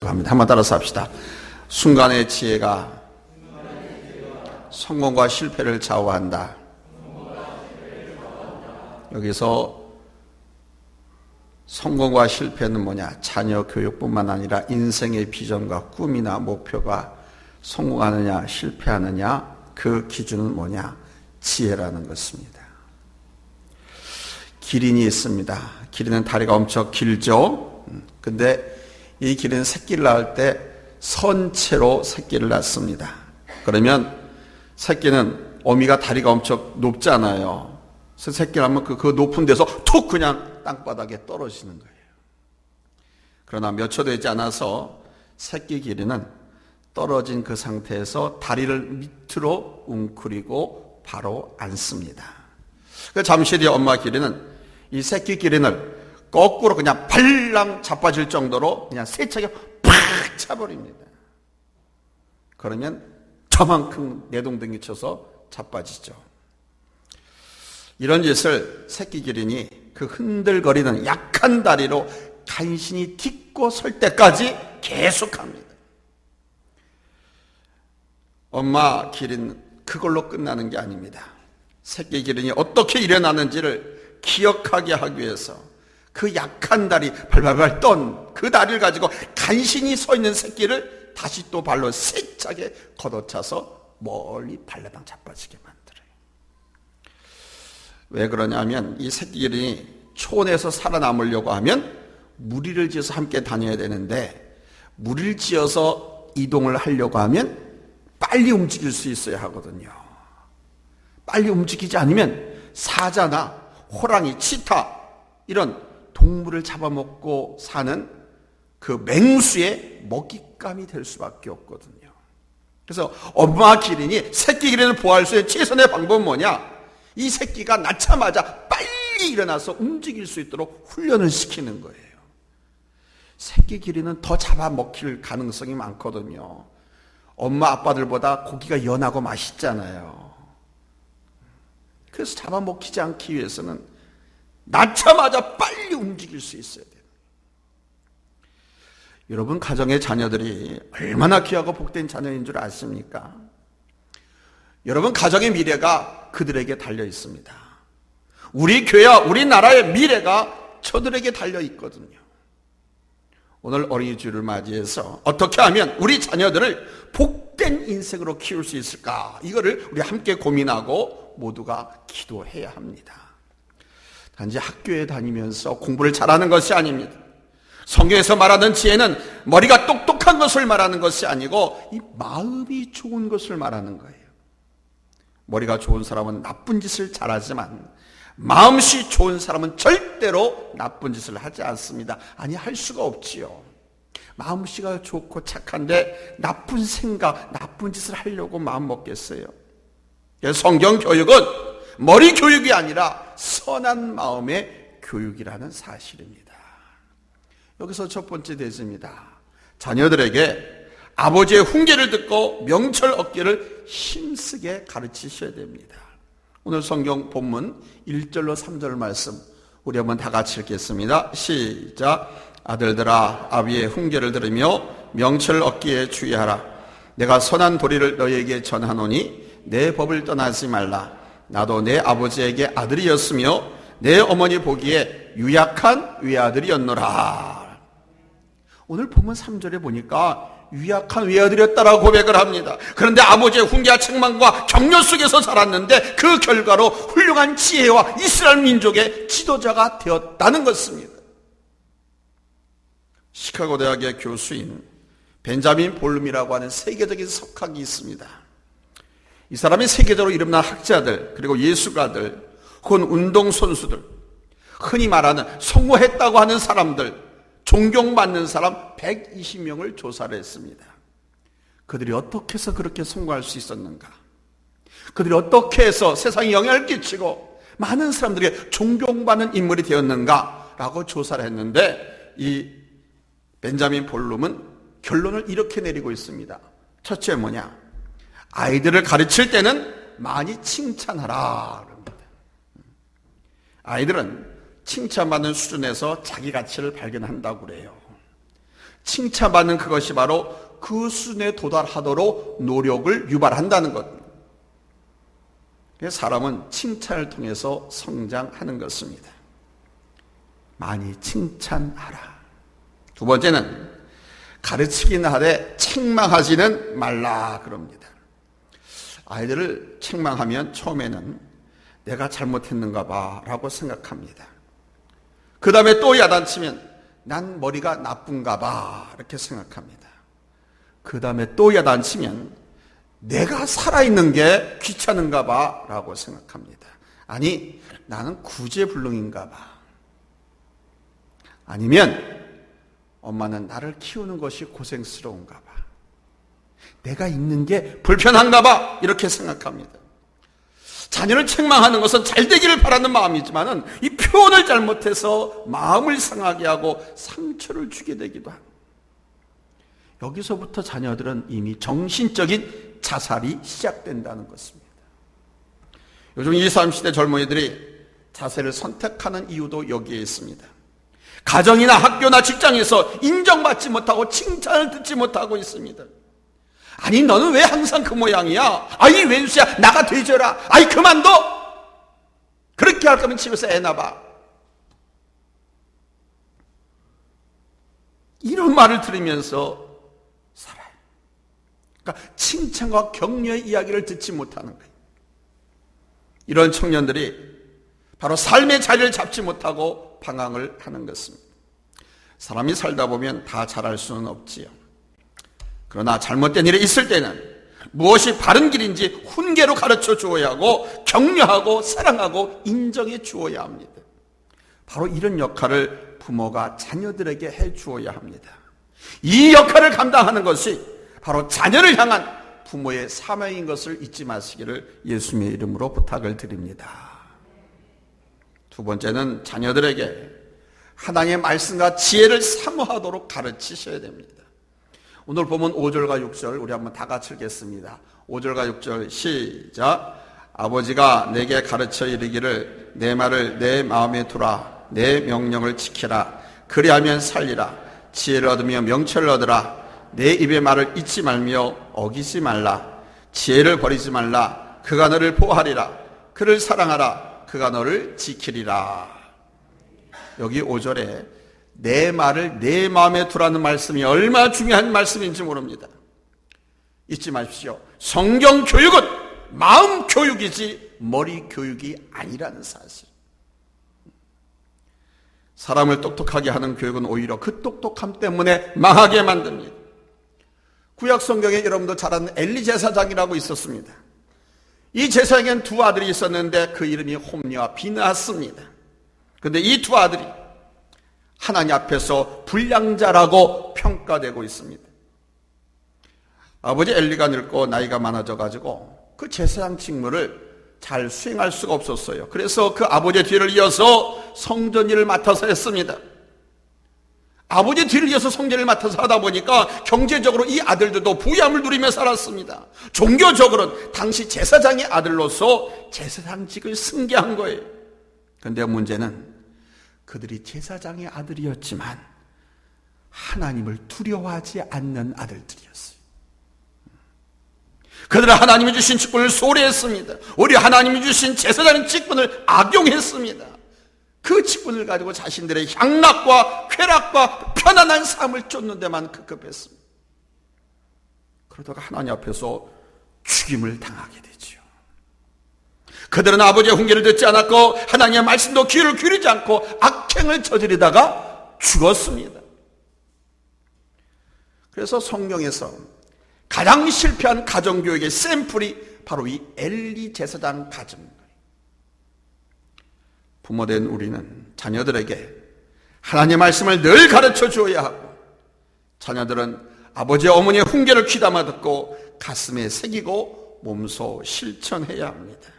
합니다. 한번 따라서 합시다. 순간의 지혜가 성공과 실패를 좌우한다. 여기서 성공과 실패는 뭐냐? 자녀 교육뿐만 아니라 인생의 비전과 꿈이나 목표가 성공하느냐 실패하느냐 그 기준은 뭐냐? 지혜라는 것입니다. 기린이 있습니다. 기린은 다리가 엄청 길죠. 근데 이 기린은 새끼를 낳을 때 선체로 새끼를 낳습니다. 그러면 새끼는 어미가 다리가 엄청 높잖아요. 그래서 새끼를 하면 그 높은 데서 툭 그냥 땅바닥에 떨어지는 거예요. 그러나 몇 초 되지 않아서 새끼 기린은 떨어진 그 상태에서 다리를 밑으로 웅크리고 바로 앉습니다. 잠시 뒤에 엄마 기린은 이 새끼 기린을 거꾸로 그냥 발랑 자빠질 정도로 그냥 세차게 팍 차버립니다. 그러면 저만큼 내동댕이 쳐서 자빠지죠. 이런 짓을 새끼 기린이 그 흔들거리는 약한 다리로 간신히 딛고 설 때까지 계속합니다. 엄마 기린 그걸로 끝나는 게 아닙니다. 새끼 기린이 어떻게 일어나는지를 기억하게 하기 위해서 그 약한 다리 발발발 떤 그 다리를 가지고 간신히 서 있는 새끼를 다시 또 발로 세차게 걷어차서 멀리 발라당 자빠지게 만들어요. 왜 그러냐면 이 새끼 기린이 초원에서 살아남으려고 하면 무리를 지어서 함께 다녀야 되는데 무리를 지어서 이동을 하려고 하면 빨리 움직일 수 있어야 하거든요. 빨리 움직이지 않으면 사자나 호랑이, 치타 이런 동물을 잡아먹고 사는 그 맹수의 먹잇감이 될 수밖에 없거든요. 그래서 엄마 기린이 새끼 기린을 보호할 수 있는 최선의 방법은 뭐냐? 이 새끼가 낳자마자 빨리 일어나서 움직일 수 있도록 훈련을 시키는 거예요. 새끼 기린은 더 잡아먹힐 가능성이 많거든요. 엄마 아빠들보다 고기가 연하고 맛있잖아요. 그래서 잡아먹히지 않기 위해서는 낳자마자 빨리 움직일 수 있어야 돼요. 여러분 가정의 자녀들이 얼마나 귀하고 복된 자녀인 줄 아십니까? 여러분 가정의 미래가 그들에게 달려 있습니다. 우리 교회와 우리나라의 미래가 저들에게 달려 있거든요. 오늘 어린이 주일을 맞이해서 어떻게 하면 우리 자녀들을 복된 인생으로 키울 수 있을까? 이거를 우리 함께 고민하고 모두가 기도해야 합니다. 단지 학교에 다니면서 공부를 잘하는 것이 아닙니다. 성경에서 말하는 지혜는 머리가 똑똑한 것을 말하는 것이 아니고 이 마음이 좋은 것을 말하는 거예요. 머리가 좋은 사람은 나쁜 짓을 잘하지만 마음씨 좋은 사람은 절대로 나쁜 짓을 하지 않습니다. 아니, 할 수가 없지요. 마음씨가 좋고 착한데 나쁜 생각, 나쁜 짓을 하려고 마음 먹겠어요. 성경 교육은 머리 교육이 아니라 선한 마음의 교육이라는 사실입니다. 여기서 첫 번째 대지입니다. 자녀들에게 아버지의 훈계를 듣고 명철 얻기를 힘쓰게 가르치셔야 됩니다. 오늘 성경 본문 1절로 3절 말씀 우리 한번 다 같이 읽겠습니다. 시작. 아들들아 아비의 훈계를 들으며 명철을 얻기에 주의하라. 내가 선한 도리를 너희에게 전하노니 내 법을 떠나지 말라. 나도 내 아버지에게 아들이었으며 내 어머니 보기에 유약한 외아들이었노라. 오늘 본문 3절에 보니까 유약한 외아들이었다라고 고백을 합니다. 그런데 아버지의 훈계와 책망과 격려 속에서 자랐는데 그 결과로 훌륭한 지혜와 이스라엘 민족의 지도자가 되었다는 것입니다. 시카고 대학의 교수인 벤자민 볼룸이라고 하는 세계적인 석학이 있습니다. 이 사람이 세계적으로 이름난 학자들, 그리고 예술가들, 혹은 운동선수들, 흔히 말하는 성공했다고 하는 사람들, 존경받는 사람 120명을 조사를 했습니다. 그들이 어떻게 해서 그렇게 성공할 수 있었는가? 그들이 어떻게 해서 세상에 영향을 끼치고 많은 사람들에게 존경받는 인물이 되었는가? 라고 조사를 했는데 이 벤자민 볼룸은 결론을 이렇게 내리고 있습니다. 첫째 뭐냐? 아이들을 가르칠 때는 많이 칭찬하라. 아이들은 칭찬받는 수준에서 자기 가치를 발견한다고 그래요. 칭찬받는 그것이 바로 그 수준에 도달하도록 노력을 유발한다는 것. 사람은 칭찬을 통해서 성장하는 것입니다. 많이 칭찬하라. 두 번째는 가르치기는 하되 책망하지는 말라 그럽니다. 아이들을 책망하면 처음에는 내가 잘못했는가 봐 라고 생각합니다. 그 다음에 또 야단치면 난 머리가 나쁜가 봐 이렇게 생각합니다. 그 다음에 또 야단치면 내가 살아있는 게 귀찮은가 봐 라고 생각합니다. 아니 나는 구제불능인가 봐. 아니면 엄마는 나를 키우는 것이 고생스러운가 봐. 내가 있는 게 불편한가 봐 이렇게 생각합니다. 자녀를 책망하는 것은 잘 되기를 바라는 마음이지만 이 표현을 잘못해서 마음을 상하게 하고 상처를 주게 되기도 합니다. 여기서부터 자녀들은 이미 정신적인 자살이 시작된다는 것입니다. 요즘 20, 30대 젊은이들이 자살을 선택하는 이유도 여기에 있습니다. 가정이나 학교나 직장에서 인정받지 못하고 칭찬을 듣지 못하고 있습니다. 아니 너는 왜 항상 그 모양이야? 아이 왼수야 나가 되져라. 아이 그만둬. 그렇게 할 거면 집에서 애 낳아. 이런 말을 들으면서 살아요. 그러니까 칭찬과 격려의 이야기를 듣지 못하는 거예요. 이런 청년들이 바로 삶의 자리를 잡지 못하고 방황을 하는 것입니다. 사람이 살다 보면 다 잘할 수는 없지요. 그러나 잘못된 일이 있을 때는 무엇이 바른 길인지 훈계로 가르쳐 주어야 하고 격려하고 사랑하고 인정해 주어야 합니다. 바로 이런 역할을 부모가 자녀들에게 해 주어야 합니다. 이 역할을 감당하는 것이 바로 자녀를 향한 부모의 사명인 것을 잊지 마시기를 예수님의 이름으로 부탁을 드립니다. 두 번째는 자녀들에게 하나님의 말씀과 지혜를 사모하도록 가르치셔야 됩니다. 오늘 보면 5절과 6절 우리 한번 다 같이 읽겠습니다. 5절과 6절 시작. 아버지가 내게 가르쳐 이르기를 내 말을 내 마음에 두라. 내 명령을 지키라. 그리하면 살리라. 지혜를 얻으며 명철을 얻으라. 내 입의 말을 잊지 말며 어기지 말라. 지혜를 버리지 말라. 그가 너를 보호하리라. 그를 사랑하라. 그가 너를 지키리라. 여기 5절에 내 말을 내 마음에 두라는 말씀이 얼마나 중요한 말씀인지 모릅니다. 잊지 마십시오. 성경 교육은 마음 교육이지 머리 교육이 아니라는 사실. 사람을 똑똑하게 하는 교육은 오히려 그 똑똑함 때문에 망하게 만듭니다. 구약 성경에 여러분도 잘 아는 엘리 제사장이라고 있었습니다. 이 제사장에는 두 아들이 있었는데 그 이름이 홈리와 비느하스입니다. 그런데 이 두 아들이 하나님 앞에서 불량자라고 평가되고 있습니다. 아버지 엘리가 늙고 나이가 많아져 가지고 그 제사장 직무를 잘 수행할 수가 없었어요. 그래서 그 아버지의 뒤를 이어서 성전 일을 맡아서 했습니다. 아버지 뒤를 이어서 성전을 맡아서 하다 보니까 경제적으로 이 아들들도 부유함을 누리며 살았습니다. 종교적으로는 당시 제사장의 아들로서 제사장직을 승계한 거예요. 그런데 문제는 그들이 제사장의 아들이었지만 하나님을 두려워하지 않는 아들들이었어요. 그들은 하나님이 주신 직분을 소홀히 했습니다. 오히려 하나님이 주신 제사장 직분을 악용했습니다. 그 직분을 가지고 자신들의 향락과 쾌락과 편안한 삶을 쫓는 데만 급급했습니다. 그러다가 하나님 앞에서 죽임을 당하게 되죠. 그들은 아버지의 훈계를 듣지 않았고 하나님의 말씀도 귀를 기울이지 않고 악행을 저지르다가 죽었습니다. 그래서 성경에서 가장 실패한 가정교육의 샘플이 바로 이 엘리 제사장 가정입니다. 부모된 우리는 자녀들에게 하나님의 말씀을 늘 가르쳐 주어야 하고 자녀들은 아버지와 어머니의 훈계를 귀담아 듣고 가슴에 새기고 몸소 실천해야 합니다.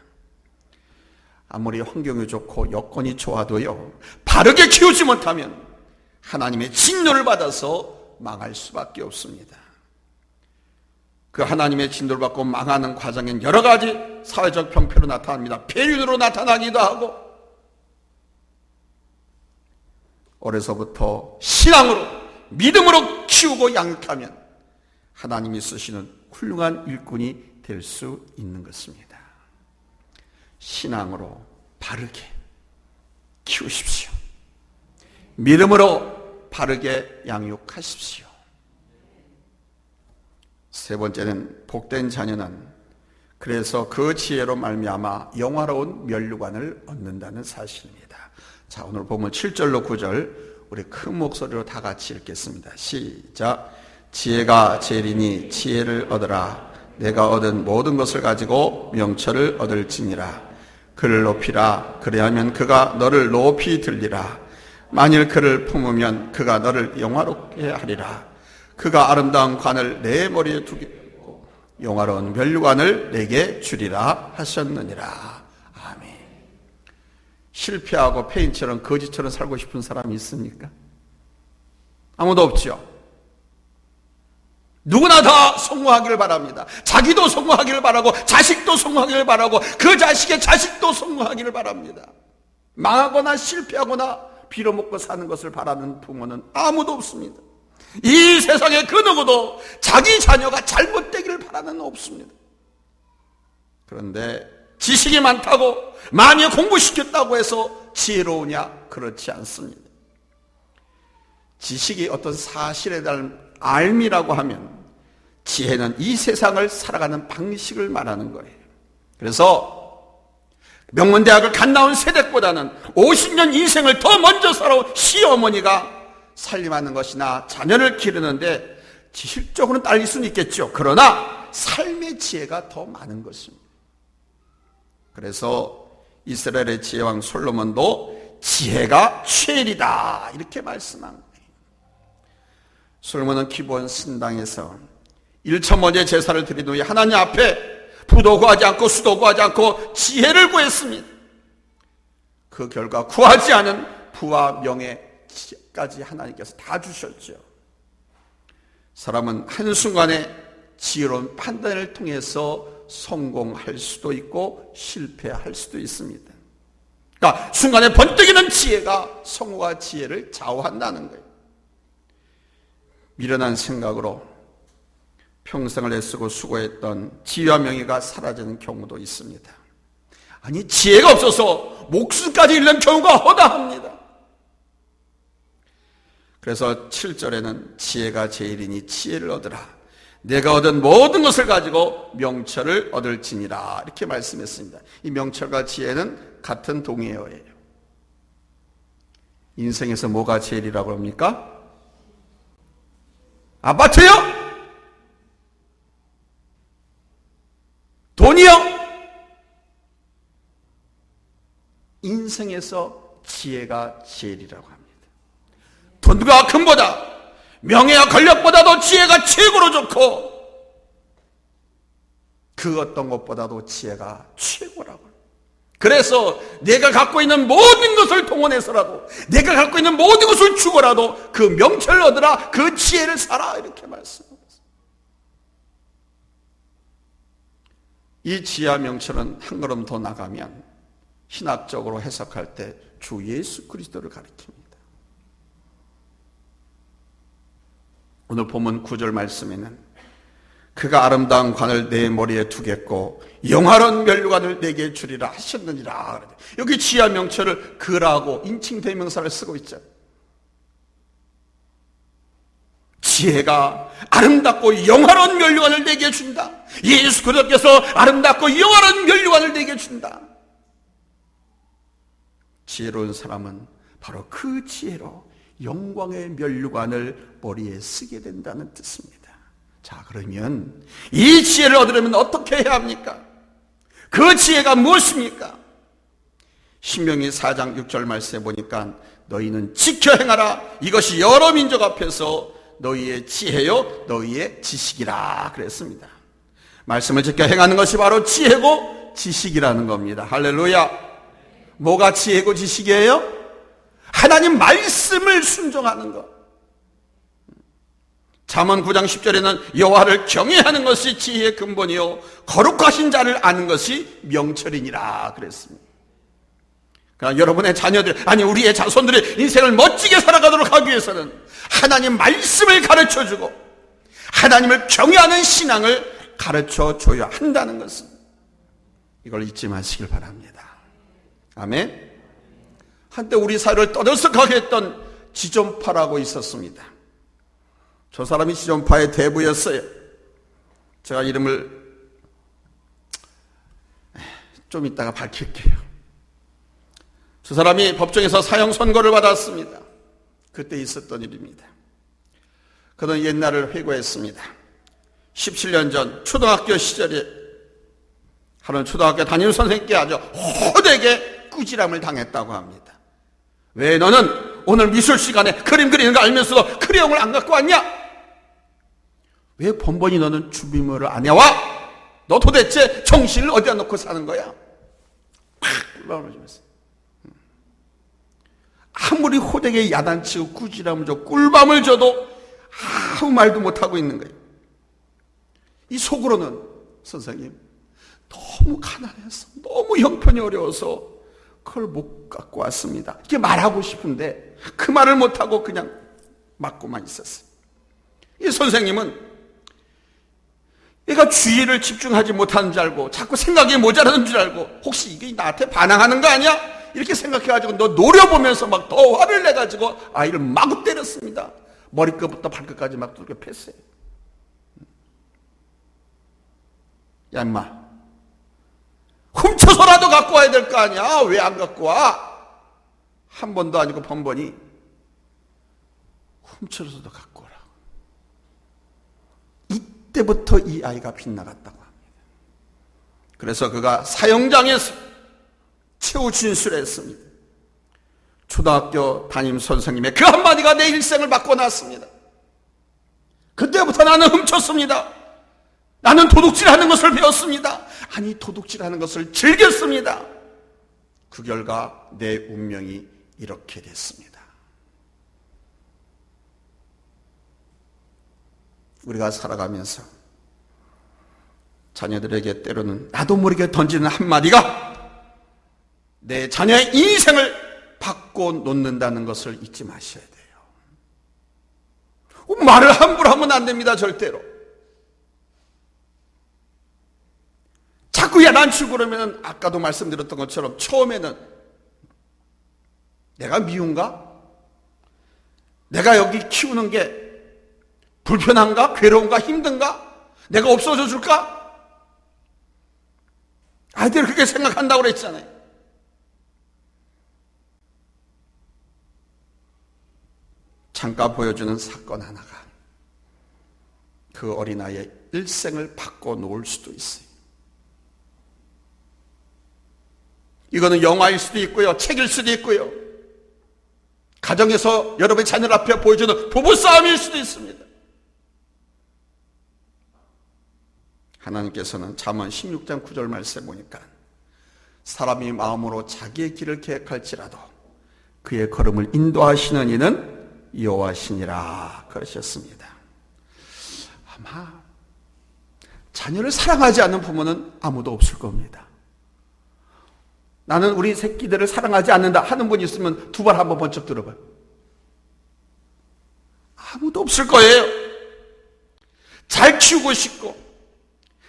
아무리 환경이 좋고 여건이 좋아도요, 바르게 키우지 못하면 하나님의 진노를 받아서 망할 수밖에 없습니다. 그 하나님의 진노를 받고 망하는 과정엔 여러 가지 사회적 병폐로 나타납니다. 폐륜으로 나타나기도 하고 어려서부터 신앙으로 믿음으로 키우고 양육하면 하나님이 쓰시는 훌륭한 일꾼이 될 수 있는 것입니다. 신앙으로 바르게 키우십시오. 믿음으로 바르게 양육하십시오. 세 번째는 복된 자녀는 그래서 그 지혜로 말미암아 영화로운 면류관을 얻는다는 사실입니다. 자, 오늘 보면 7절로 9절 우리 큰 목소리로 다 같이 읽겠습니다. 시작. 지혜가 제일이니 지혜를 얻으라. 내가 얻은 모든 것을 가지고 명철을 얻을지니라. 그를 높이라. 그리하면 그가 너를 높이 들리라. 만일 그를 품으면 그가 너를 영화롭게 하리라. 그가 아름다운 관을 내 머리에 두겠고 영화로운 면류관을 내게 주리라 하셨느니라. 아멘. 실패하고 페인처럼 거지처럼 살고 싶은 사람이 있습니까? 아무도 없죠. 누구나 다 성공하기를 바랍니다. 자기도 성공하기를 바라고 자식도 성공하기를 바라고 그 자식의 자식도 성공하기를 바랍니다. 망하거나 실패하거나 빌어먹고 사는 것을 바라는 부모는 아무도 없습니다. 이 세상에 그 누구도 자기 자녀가 잘못되기를 바라는 없습니다. 그런데 지식이 많다고 많이 공부시켰다고 해서 지혜로우냐? 그렇지 않습니다. 지식이 어떤 사실에 대한 알미라고 하면 지혜는 이 세상을 살아가는 방식을 말하는 거예요. 그래서 명문대학을 갓 나온 세대보다는 50년 인생을 더 먼저 살아온 시어머니가 살림하는 것이나 자녀를 기르는데 지식적으로는 딸릴 수는 있겠죠. 그러나 삶의 지혜가 더 많은 것입니다. 그래서 이스라엘의 지혜왕 솔로몬도 지혜가 최일이다 이렇게 말씀한 거예요. 솔로몬은 기브온 신당에서 1,000번째 제사를 드린 후에 하나님 앞에 부도 구하지 않고 수도 구하지 않고 지혜를 구했습니다. 그 결과 구하지 않은 부와 명예까지 하나님께서 다 주셨죠. 사람은 한순간에 지혜로운 판단을 통해서 성공할 수도 있고 실패할 수도 있습니다. 그러니까 순간에 번뜩이는 지혜가 성공과 지혜를 좌우한다는 거예요. 미련한 생각으로 평생을 애쓰고 수고했던 지혜와 명예가 사라지는 경우도 있습니다. 아니, 지혜가 없어서 목숨까지 잃는 경우가 허다합니다. 그래서 7절에는 지혜가 제일이니 지혜를 얻으라. 내가 얻은 모든 것을 가지고 명철을 얻을지니라 이렇게 말씀했습니다. 이 명철과 지혜는 같은 동의어예요. 인생에서 뭐가 제일이라고 합니까? 아파트요? 돈이요? 인생에서 지혜가 제일이라고 합니다. 돈과 금보다 명예와 권력보다도 지혜가 최고로 좋고 그 어떤 것보다도 지혜가 최고라고. 그래서 내가 갖고 있는 모든 것을 동원해서라도 내가 갖고 있는 모든 것을 주고라도 그 명철을 얻으라, 그 지혜를 사라 이렇게 말씀합니다. 이 지혜와 명철은 한 걸음 더 나가면 신학적으로 해석할 때 주 예수 그리스도를 가리킵니다. 오늘 본문 9절 말씀에는 그가 아름다운 관을 내 머리에 두겠고 영화로운 면류관을 내게 주리라 하셨느니라. 여기 지혜와 명철을 그라고 인칭 대명사를 쓰고 있죠. 지혜가 아름답고 영화로운 면류관을 내게 준다. 예수 그리스도께서 아름답고 영화로운 면류관을 내게 준다. 지혜로운 사람은 바로 그 지혜로 영광의 면류관을 머리에 쓰게 된다는 뜻입니다. 자, 그러면 이 지혜를 얻으려면 어떻게 해야 합니까? 그 지혜가 무엇입니까? 신명기 4장 6절 말씀에 보니까 너희는 지켜 행하라. 이것이 여러 민족 앞에서 너희의 지혜요 너희의 지식이라 그랬습니다. 말씀을 지켜 행하는 것이 바로 지혜고 지식이라는 겁니다. 할렐루야. 뭐가 지혜고 지식이에요? 하나님 말씀을 순종하는 것. 잠언 9장 10절에는 여호와를 경외하는 것이 지혜의 근본이요 거룩하신 자를 아는 것이 명철이니라 그랬습니다. 그러나 여러분의 자녀들, 아니 우리의 자손들의 인생을 멋지게 살아가도록 하기 위해서는 하나님 말씀을 가르쳐주고 하나님을 경외하는 신앙을 가르쳐줘야 한다는 것은 이걸 잊지 마시길 바랍니다. 아멘. 한때 우리 사회를 떠들썩하게 했던 지존파라고 있었습니다. 저 사람이 지존파의 대부였어요. 제가 이름을 좀 이따가 밝힐게요. 저 사람이 법정에서 사형 선고를 받았습니다. 그때 있었던 일입니다. 그는 옛날을 회고했습니다. 17년 전 초등학교 시절에 하는 초등학교 담임 선생님께 아주 호되게 꾸지람을 당했다고 합니다. 왜 너는 오늘 미술 시간에 그림 그리는 거 알면서도 크레용을 안 갖고 왔냐? 왜 번번이 너는 준비물을 안 해와? 너 도대체 정신을 어디다 놓고 사는 거야? 팍 꿀밤을 주면서 아무리 호되게 야단치고 꾸지람을 줘 꿀밤을 줘도 아무 말도 못하고 있는 거예요. 이 속으로는 선생님 너무 가난해서 너무 형편이 어려워서 그걸 못 갖고 왔습니다. 이렇게 말하고 싶은데 그 말을 못하고 그냥 맞고만 있었어요. 이 선생님은 얘가 주의를 집중하지 못하는 줄 알고 자꾸 생각이 모자라는 줄 알고 혹시 이게 나한테 반항하는 거 아니야? 이렇게 생각해가지고 너 노려보면서 막 더 화를 내가지고 아이를 마구 때렸습니다. 머리끝부터 발끝까지 막 두들겨 팼어요. 야 인마 훔쳐서라도 갖고 와야 될 거 아니야? 왜 안 갖고 와? 한 번도 아니고 번번이 훔쳐서도 갖고 오라고. 이때부터 이 아이가 빗나갔다고 합니다. 그래서 그가 사형장에서 최후 진술했습니다. 초등학교 담임 선생님의 그 한마디가 내 일생을 바꿔놨습니다. 그때부터 나는 훔쳤습니다. 나는 도둑질하는 것을 배웠습니다. 아니 도둑질하는 것을 즐겼습니다. 그 결과 내 운명이 이렇게 됐습니다. 우리가 살아가면서 자녀들에게 때로는 나도 모르게 던지는 한마디가 내 자녀의 인생을 바꿔놓는다는 것을 잊지 마셔야 돼요. 말을 함부로 하면 안 됩니다. 절대로. 자꾸 야단치고 그러면 아까도 말씀드렸던 것처럼 처음에는 내가 미운가? 내가 여기 키우는 게 불편한가? 괴로운가? 힘든가? 내가 없어져 줄까? 아이들이 그렇게 생각한다고 그랬잖아요. 잠깐 보여주는 사건 하나가 그 어린아이의 일생을 바꿔놓을 수도 있어요. 이거는 영화일 수도 있고요, 책일 수도 있고요, 가정에서 여러분의 자녀 앞에 보여주는 부부싸움일 수도 있습니다. 하나님께서는 잠언 16장 9절 말씀에 보니까 사람이 마음으로 자기의 길을 계획할지라도 그의 걸음을 인도하시는 이는 여호와시니라 그러셨습니다. 아마 자녀를 사랑하지 않는 부모는 아무도 없을 겁니다. 나는 우리 새끼들을 사랑하지 않는다 하는 분이 있으면 두 발 한번 번쩍 들어봐요. 아무도 없을 거예요. 잘 키우고 싶고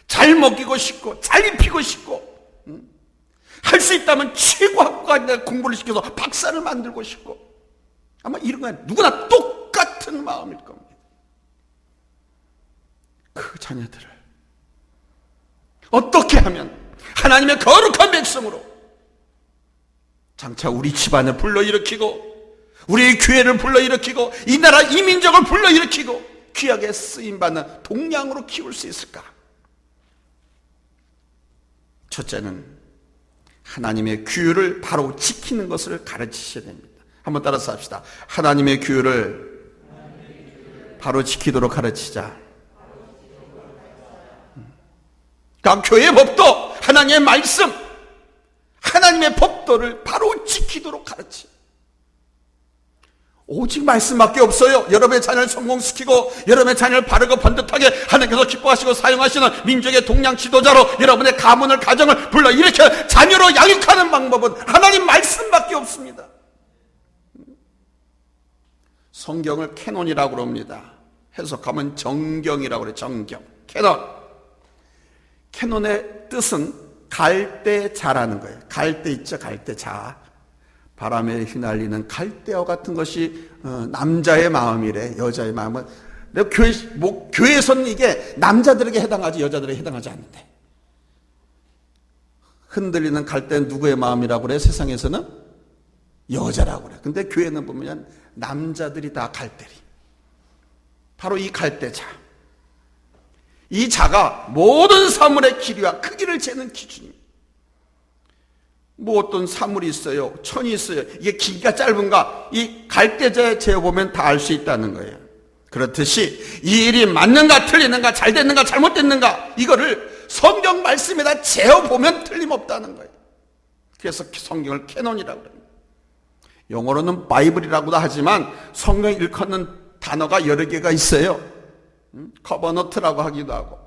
잘 먹이고 싶고 잘 입히고 싶고 할 수 있다면 최고 학과에 공부를 시켜서 박사를 만들고 싶고 아마 이런 건 누구나 똑같은 마음일 겁니다. 그 자녀들을 어떻게 하면 하나님의 거룩한 백성으로 장차 우리 집안을 불러일으키고 우리 교회를 불러일으키고 이 나라 이 민족을 불러일으키고 귀하게 쓰임받는 동량으로 키울 수 있을까? 첫째는 하나님의 규율을 바로 지키는 것을 가르치셔야 됩니다. 한번 따라서 합시다. 하나님의 규율을 바로 지키도록 가르치자. 그러니까 교회의 법도 하나님의 말씀, 하나님의 법도를 바로 지키도록 가르치. 오직 말씀밖에 없어요. 여러분의 자녀를 성공시키고 여러분의 자녀를 바르고 번듯하게 하나님께서 기뻐하시고 사용하시는 민족의 동량 지도자로 여러분의 가문을 가정을 불러일으켜 자녀로 양육하는 방법은 하나님 말씀밖에 없습니다. 성경을 캐논이라고 그럽니다. 해석하면 정경이라고 그래요. 정경. 캐논. 캐논의 뜻은 갈대자라는 거예요. 갈대 있죠. 갈대자. 바람에 휘날리는 갈대와 같은 것이 남자의 마음이래. 여자의 마음은. 교회에서는 이게 남자들에게 해당하지 여자들에게 해당하지 않는데. 흔들리는 갈대는 누구의 마음이라고 그래? 세상에서는 여자라고 그래. 근데 교회는 보면 남자들이 다 갈대리. 바로 이 갈대자. 이 자가 모든 사물의 길이와 크기를 재는 기준입니다. 뭐 어떤 사물이 있어요. 천이 있어요. 이게 길이가 짧은가? 이 갈대자에 재어보면 다 알 수 있다는 거예요. 그렇듯이 이 일이 맞는가 틀리는가 잘 됐는가 잘못됐는가 이거를 성경 말씀에다 재어보면 틀림없다는 거예요. 그래서 성경을 캐논이라고 합니다. 영어로는 바이블이라고도 하지만 성경 일컫는 단어가 여러 개가 있어요. 커버너트라고 하기도 하고.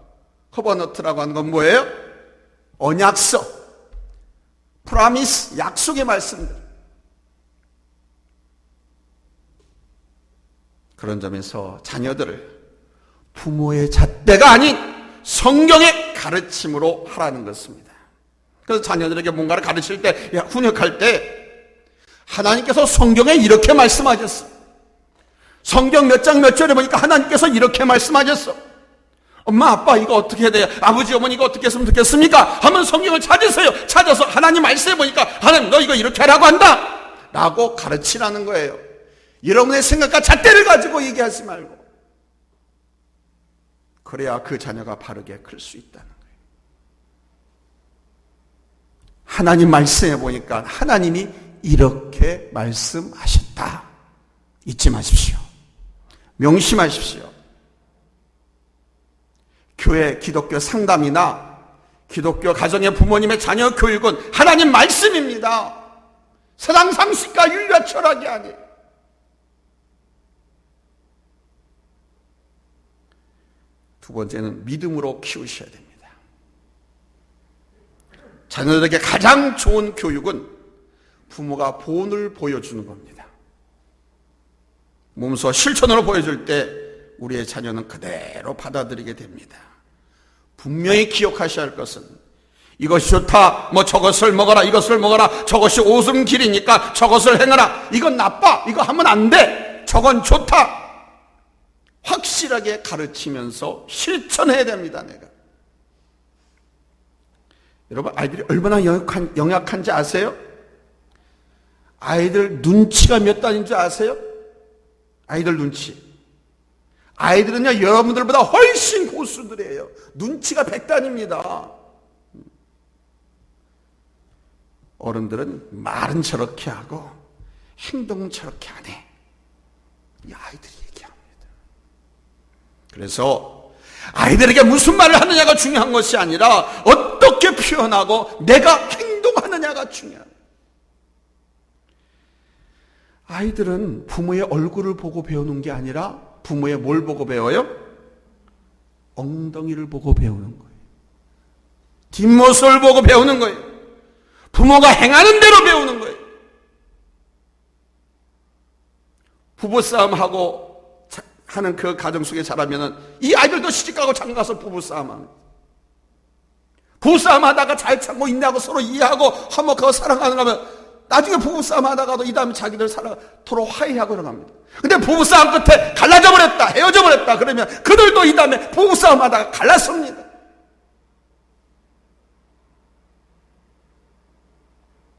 커버너트라고 하는 건 뭐예요? 언약서. 프라미스, 약속의 말씀들. 그런 점에서 자녀들을 부모의 잣대가 아닌 성경의 가르침으로 하라는 것입니다. 그래서 자녀들에게 뭔가를 가르칠 때, 훈육할 때 하나님께서 성경에 이렇게 말씀하셨어. 성경 몇 장 몇 절에 보니까 하나님께서 이렇게 말씀하셨어. 엄마 아빠 이거 어떻게 해야 돼요? 아버지 어머니 이거 어떻게 했으면 좋겠습니까? 하면 성경을 찾으세요. 찾아서 하나님 말씀해 보니까 하나님 너 이거 이렇게 하라고 한다 라고 가르치라는 거예요. 여러분의 생각과 잣대를 가지고 얘기하지 말고. 그래야 그 자녀가 바르게 클 수 있다는 거예요. 하나님 말씀해 보니까 하나님이 이렇게 말씀하셨다. 잊지 마십시오. 명심하십시오. 교회, 기독교 상담이나 기독교 가정의 부모님의 자녀 교육은 하나님 말씀입니다. 세상 상식과 윤리와 철학이 아니에요. 두 번째는 믿음으로 키우셔야 됩니다. 자녀들에게 가장 좋은 교육은 부모가 본을 보여주는 겁니다. 몸소 실천으로 보여줄 때 우리의 자녀는 그대로 받아들이게 됩니다. 분명히 기억하셔야 할 것은 이것이 좋다, 뭐 저것을 먹어라, 이것을 먹어라, 저것이 옳은 길이니까 저것을 행하라, 이건 나빠, 이거 하면 안 돼, 저건 좋다. 확실하게 가르치면서 실천해야 됩니다. 내가. 여러분 아이들이 얼마나 영약한지 아세요? 아이들 눈치가 몇 단인지 아세요? 아이들 눈치. 아이들은요 여러분들보다 훨씬 고수들이에요. 눈치가 100단입니다. 어른들은 말은 저렇게 하고 행동은 저렇게 안 해. 이 아이들이 얘기합니다. 그래서 아이들에게 무슨 말을 하느냐가 중요한 것이 아니라 어떻게 표현하고 내가 행동하느냐가 중요합니다. 아이들은 부모의 얼굴을 보고 배우는 게 아니라 부모의 뭘 보고 배워요? 엉덩이를 보고 배우는 거예요. 뒷모습을 보고 배우는 거예요. 부모가 행하는 대로 배우는 거예요. 부부싸움하고 하는 그 가정 속에 자라면은 이 아이들도 시집가고 장가가서 부부싸움합니다. 부부싸움 하다가 잘 참고 인내하고 서로 이해하고 화목하고 사랑하는 거면 나중에 부부싸움 하다가도 이 다음에 자기들 서로 화해하고 그러갑니다. 근데 부부싸움 끝에 갈라져 버렸다, 헤어져 버렸다 그러면 그들도 이 다음에 부부싸움 하다가 갈랐습니다.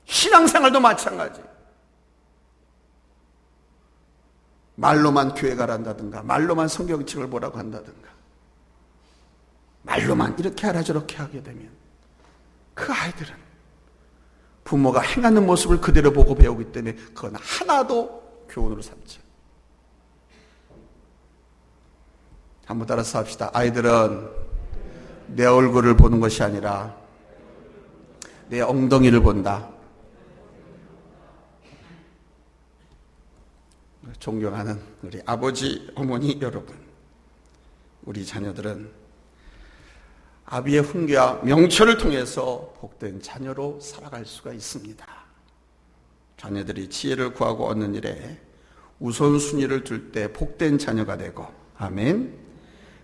신앙생활도 마찬가지. 말로만 교회 가란다든가 말로만 성경책을 보라고 한다든가 말로만 이렇게 하라 저렇게 하게 되면 그 아이들은 부모가 행하는 모습을 그대로 보고 배우기 때문에 그건 하나도 교훈으로 삼지. 한번 따라서 합시다. 아이들은 내 얼굴을 보는 것이 아니라 내 엉덩이를 본다. 존경하는 우리 아버지, 어머니 여러분, 우리 자녀들은 아비의 훈계와 명철을 통해서 복된 자녀로 살아갈 수가 있습니다. 자녀들이 지혜를 구하고 얻는 일에 우선순위를 둘 때 복된 자녀가 되고, 아멘,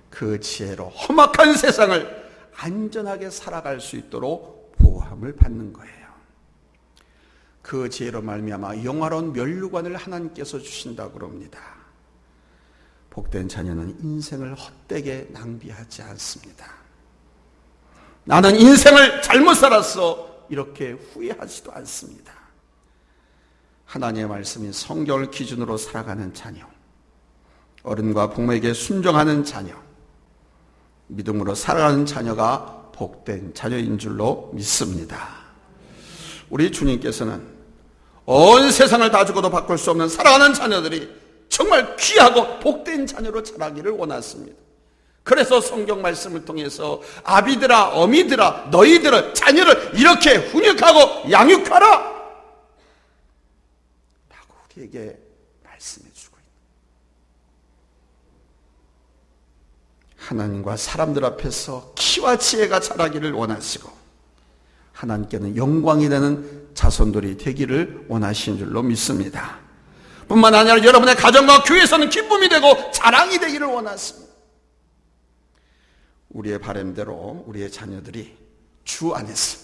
그 지혜로 험악한 세상을 안전하게 살아갈 수 있도록 보호함을 받는 거예요. 그 지혜로 말미암아 영화로운 면류관을 하나님께서 주신다고 그럽니다. 복된 자녀는 인생을 헛되게 낭비하지 않습니다. 나는 인생을 잘못 살았어, 이렇게 후회하지도 않습니다. 하나님의 말씀인 성경을 기준으로 살아가는 자녀, 어른과 부모에게 순종하는 자녀, 믿음으로 살아가는 자녀가 복된 자녀인 줄로 믿습니다. 우리 주님께서는 온 세상을 다 주고도 바꿀 수 없는 살아가는 자녀들이 정말 귀하고 복된 자녀로 자라기를 원하십니다. 그래서 성경 말씀을 통해서 아비들아, 어미들아, 너희들은 자녀를 이렇게 훈육하고 양육하라 라고 우리에게 말씀해 주고 있습니다. 하나님과 사람들 앞에서 키와 지혜가 자라기를 원하시고, 하나님께는 영광이 되는 자손들이 되기를 원하시는 줄로 믿습니다. 뿐만 아니라 여러분의 가정과 교회에서는 기쁨이 되고 자랑이 되기를 원하십니다. 우리의 바람대로 우리의 자녀들이 주 안에서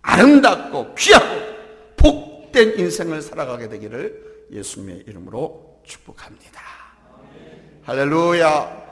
아름답고 귀하고 복된 인생을 살아가게 되기를 예수님의 이름으로 축복합니다. 할렐루야.